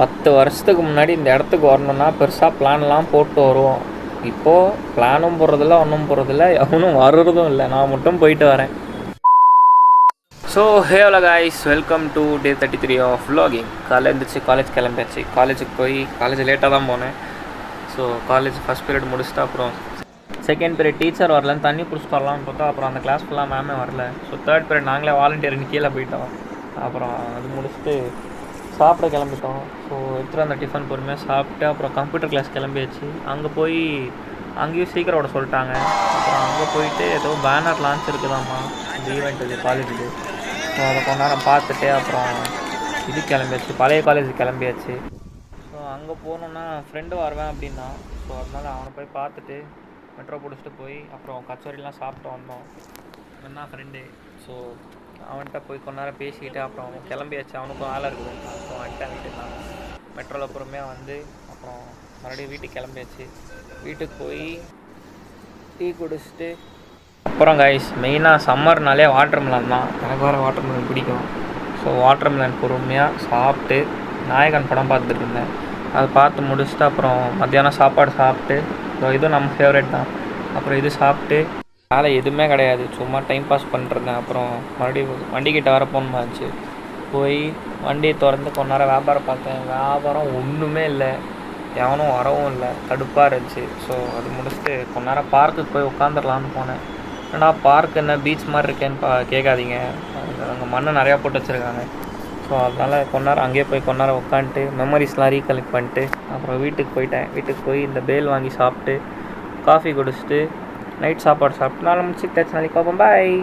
10 வருஷத்துக்கு முன்னாடி இந்த இடத்துக்கு வரணுன்னா பெருசாக பிளான்லாம் போட்டு வருவோம். இப்போது பிளானும் போடுறதில்ல, ஒன்றும் போடுறதில்ல, எவனும் வர்றதும் இல்லை. நான் மட்டும் போயிட்டு வரேன். So hello guys, welcome to day 33 of vlogging. காலையில் இருந்துச்சு, காலேஜ் கிளம்பியாச்சு. காலேஜுக்கு போய் காலேஜ் லேட்டாக தான் போனேன். ஸோ காலேஜ் ஃபஸ்ட் பீரியட் முடிச்சுட்டு அப்புறம் செகண்ட் பீரியட் டீச்சர் வரலன்னு தண்ணி பிடிச்சிட்டு வரலான்னு பார்த்தா அப்புறம் அந்த கிளாஸ் ஃபுல்லாக மேமே வரல. ஸோ தேர்ட் பீரியட் நாங்களே வாலண்டியர்னு கீழே போயிட்டோம். அப்புறம் அது முடிச்சுட்டு சாப்பிட கிளம்பிட்டோம். ஸோ எடுத்துகிட்டு அந்த டிஃபன் பொறுமையாக சாப்பிட்டு அப்புறம் கம்ப்யூட்டர் கிளாஸ் கிளம்பியாச்சு. அங்கே போய் அங்கேயும் சீக்கிரம் விட சொல்லிட்டாங்க. அப்புறம் அங்கே போயிட்டு ஏதோ பேனர் லான்ச் இருக்குதாம்மா இந்த ஈவெண்ட்டுக்கு காலேஜுக்கு. ஸோ அதை கொஞ்ச நேரம் பார்த்துட்டு அப்புறம் இது கிளம்பியாச்சு, பழைய காலேஜ் கிளம்பியாச்சு. ஸோ அங்கே போகணுன்னா ஃப்ரெண்டு வருவேன் அப்படின்னா, ஸோ அதனால் அவனை போய் பார்த்துட்டு மெட்ரோ பிடிச்சிட்டு போய் அப்புறம் கச்சோரிலாம் சாப்பிட்டு வந்தோம். என்ன ஃப்ரெண்டு, ஸோ அவன்கிட்ட போய் கொஞ்ச நேரம் பேசிக்கிட்டு அப்புறம் அவன் கிளம்பியாச்சு. அவனுக்கும் வேலை இருக்குது. ஸோ அவன்கிட்ட வீட்டுக்கு நான் மெட்ரோவில் பொறுமையாக வந்து அப்புறம் மறுபடியும் வீட்டுக்கு கிளம்பியாச்சு. வீட்டுக்கு போய் டீ குடிச்சிட்டு அப்புறம் கைஸ் மெயினாக சம்மர்னாலே வாட்டர் மெலன் தான். எனக்கு வேறு வாட்டர் மெலன் பிடிக்கும். ஸோ வாட்டர் மெலன் பொறுமையாக சாப்பிட்டு நாயகன் படம் பார்த்துட்டு இருந்தேன். அதை பார்த்து முடிச்சுட்டு அப்புறம் மத்தியானம் சாப்பாடு சாப்பிட்டு இதுவும் நம்ம ஃபேவரட் தான். அப்புறம் இது சாப்பிட்டு வேலை எதுவுமே கிடையாது, சும்மா டைம் பாஸ் பண்ணிருந்தேன். அப்புறம் மறுபடியும் வண்டிக்கிட்ட வர போகணுமா இருந்துச்சு. போய் வண்டியை திறந்து கொஞ்ச நேரம் வியாபாரம் பார்த்தேன். வியாபாரம் ஒன்றுமே இல்லை, எவனும் வரவும் இல்லை, கடுப்பாக இருந்துச்சு. ஸோ அது முடிச்சுட்டு கொஞ்ச நேரம் பார்க்குக்கு போய் உட்காந்துடலான்னு போனேன். ஏன்னா பார்க் என்ன பீச் மாதிரி இருக்கேன்னு கேட்காதீங்க, அங்கே மண்ணை நிறையா போட்டு வச்சுருக்காங்க. ஸோ அதனால் கொஞ்ச நேரம் அங்கேயே போய் கொஞ்ச நேரம் உட்காந்துட்டு மெமரிஸ்லாம் ரீகலெக்ட் பண்ணிட்டு அப்புறம் வீட்டுக்கு போயிட்டேன். வீட்டுக்கு போய் இந்த பேல் வாங்கி சாப்பிட்டு காஃபி குடிச்சிட்டு நைட் சாப்பாடு சாப்பிட்டு 4 முடிச்சுட்டு நாளைக்கு பார்ப்போம். பாய்.